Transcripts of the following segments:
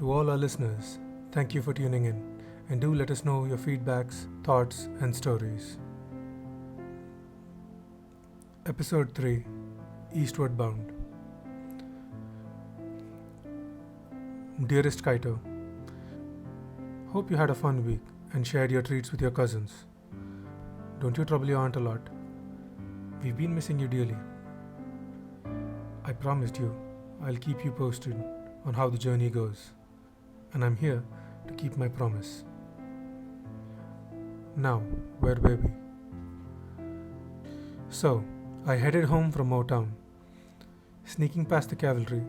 To all our listeners, thank you for tuning in and do let us know your feedbacks, thoughts, and stories. Episode 3, Eastward Bound. Dearest Kaito, hope you had a fun week and shared your treats with your cousins. Don't you trouble your aunt a lot? We've been missing you dearly. I promised you I'll keep you posted on how the journey goes, and I'm here to keep my promise. Now, where were we? So, I headed home from Motown, sneaking past the cavalry,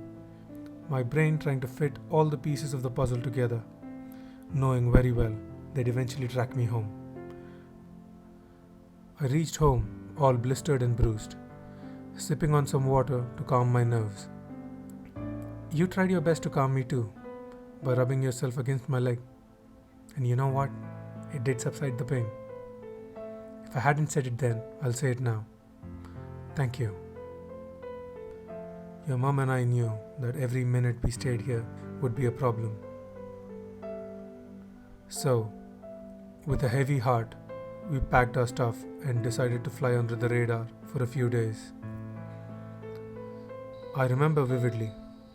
my brain trying to fit all the pieces of the puzzle together, knowing very well they'd eventually track me home. I reached home all blistered and bruised, sipping on some water to calm my nerves. You tried your best to calm me too, by rubbing yourself against my leg. And you know what? It did subside the pain. If I hadn't said it then, I'll say it now. Thank you. Your mum and I knew that every minute we stayed here would be a problem. So, with a heavy heart, we packed our stuff and decided to fly under the radar for a few days. I remember vividly,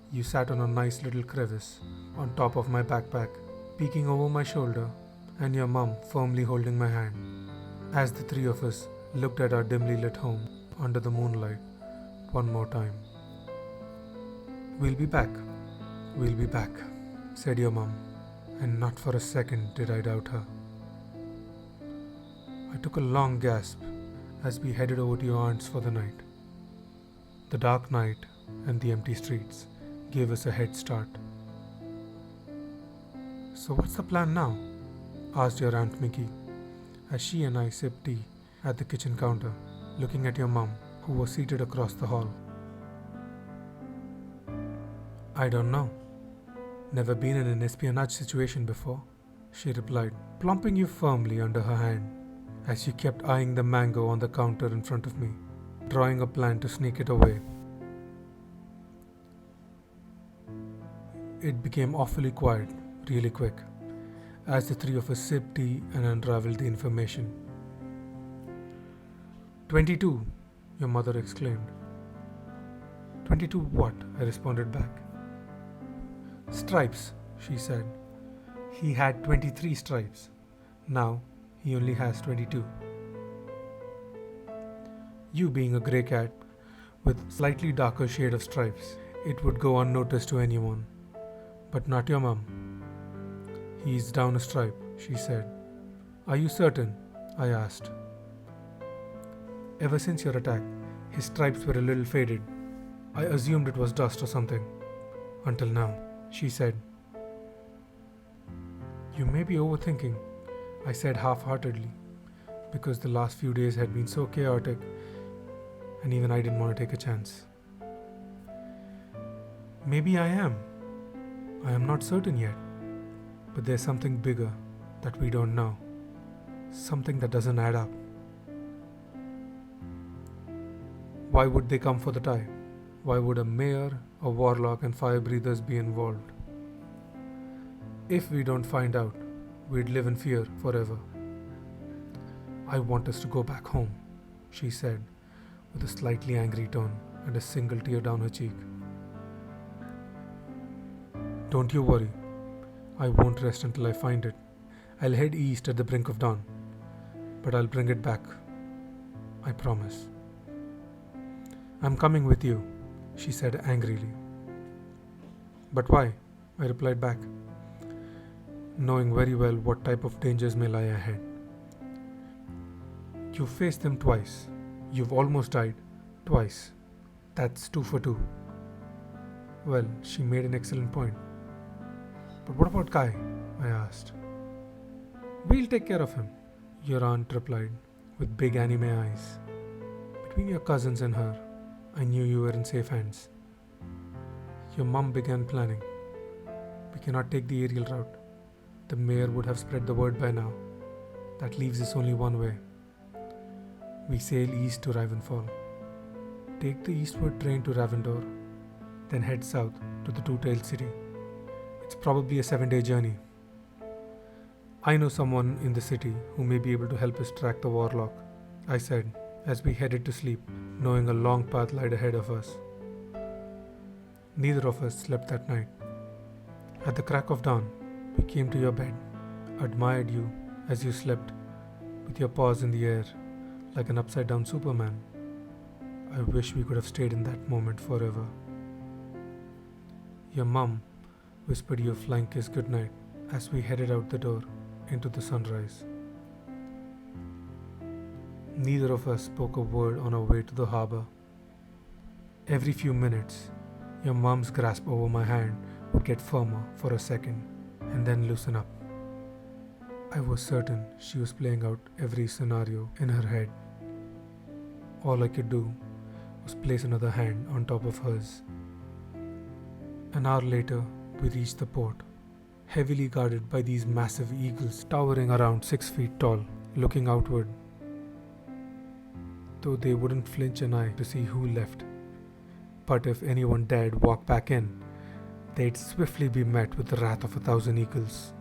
you sat on a nice little crevice on top of my backpack, peeking over my shoulder, and your mum firmly holding my hand, as the three of us looked at our dimly lit home under the moonlight one more time. We'll be back, said your mum, and not for a second did I doubt her. I took a long gasp as we headed over to your aunt's for the night. The dark night and the empty streets gave us a head start. So what's the plan now? Asked your Aunt Mickey, as she and I sipped tea at the kitchen counter, looking at your mum, who was seated across the hall. I don't know. Never been in an espionage situation before, she replied, plumping you firmly under her hand, as she kept eyeing the mango on the counter in front of me, drawing a plan to sneak it away. It became awfully quiet, really quick, as the three of us sipped tea and unraveled the information. 22, your mother exclaimed. 22 what? I responded back. Stripes, she said. He had 23 stripes. Now, he only has 22. You being a grey cat with slightly darker shade of stripes, it would go unnoticed to anyone. But not your mum. He's down a stripe, she said. Are you certain? I asked. Ever since your attack, his stripes were a little faded. I assumed it was dust or something. Until now, she said. You may be overthinking, I said half-heartedly, because the last few days had been so chaotic and even I didn't want to take a chance. Maybe I am. I am not certain yet, but there's something bigger that we don't know, something that doesn't add up. Why would they come for the tie? Why would a mayor, a warlock and fire breathers be involved? If we don't find out, we'd live in fear forever. I want us to go back home, she said, with a slightly angry tone and a single tear down her cheek. Don't you worry. I won't rest until I find it. I'll head east at the brink of dawn, but I'll bring it back. I promise. I'm coming with you, she said angrily. But why? I replied back, knowing very well what type of dangers may lie ahead. You've faced them twice. You've almost died twice. That's 2 for 2. Well, she made an excellent point. But what about Kai? I asked. We'll take care of him, your aunt replied, with big anime eyes. Between your cousins and her, I knew you were in safe hands. Your mum began planning. We cannot take the aerial route. The mayor would have spread the word by now. That leaves us only one way. We sail east to Ravenfall. Take the eastward train to Ravendor, then head south to the Two-Tailed City. It's probably a 7-day journey. I know someone in the city who may be able to help us track the warlock, I said, as we headed to sleep, knowing a long path lied ahead of us. Neither of us slept that night. At the crack of dawn, we came to your bed, admired you as you slept, with your paws in the air, like an upside-down Superman. I wish we could have stayed in that moment forever. Your mum whispered you a flying kiss goodnight as we headed out the door into the sunrise. Neither of us spoke a word on our way to the harbor. Every few minutes, your mum's grasp over my hand would get firmer for a second and then loosen up. I was certain she was playing out every scenario in her head. All I could do was place another hand on top of hers. An hour later, we reached the port, heavily guarded by these massive eagles towering around 6 feet tall, looking outward. Though they wouldn't flinch an eye to see who left. But if anyone dared walk back in, they'd swiftly be met with the wrath of 1,000 eagles.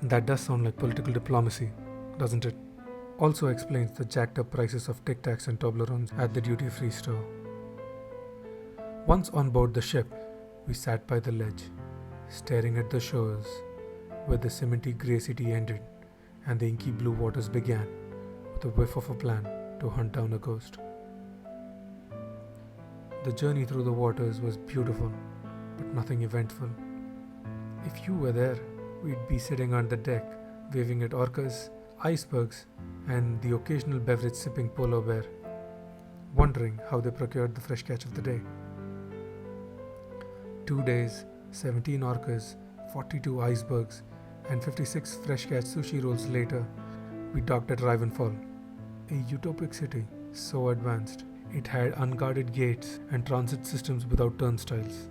That does sound like political diplomacy, doesn't it? Also explains the jacked up prices of Tic Tacs and Toblerones at the duty-free store. Once on board the ship, we sat by the ledge, staring at the shores where the cementy grey city ended and the inky blue waters began, with a whiff of a plan to hunt down a ghost. The journey through the waters was beautiful, but nothing eventful. If you were there, we'd be sitting on the deck, waving at orcas, icebergs, and the occasional beverage-sipping polar bear, wondering how they procured the fresh catch of the day. 2 days, 17 orcas, 42 icebergs, and 56 fresh catch sushi rolls later, we docked at Ravenfall, a utopic city so advanced it had unguarded gates and transit systems without turnstiles.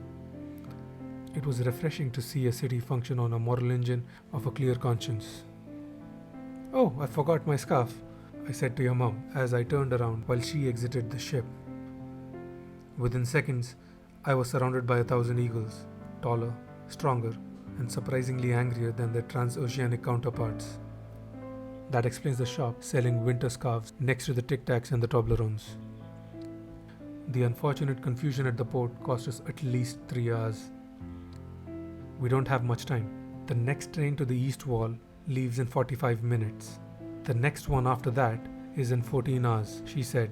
It was refreshing to see a city function on a moral engine of a clear conscience. "Oh, I forgot my scarf," I said to your mum as I turned around while she exited the ship. Within seconds, I was surrounded by 1,000 eagles, taller, stronger, and surprisingly angrier than their transoceanic counterparts. That explains the shop selling winter scarves next to the Tic Tacs and the Toblerones. The unfortunate confusion at the port cost us at least 3 hours. We don't have much time. The next train to the east wall leaves in 45 minutes. The next one after that is in 14 hours, she said,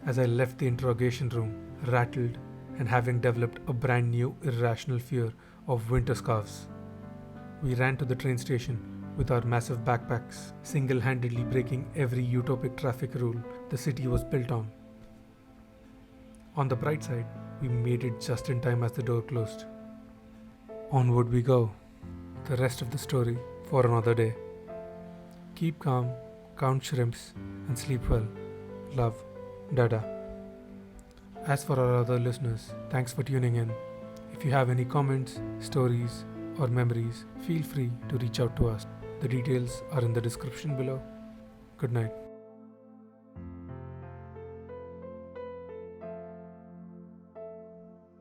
as I left the interrogation room, rattled and having developed a brand new irrational fear of winter scarves. We ran to the train station with our massive backpacks, single-handedly breaking every utopic traffic rule the city was built on. On the bright side, we made it just in time as the door closed. Onward we go. The rest of the story for another day. Keep calm, count shrimps, and sleep well. Love, Dada. As for our other listeners, thanks for tuning in. If you have any comments, stories, or memories, feel free to reach out to us. The details are in the description below. Good night.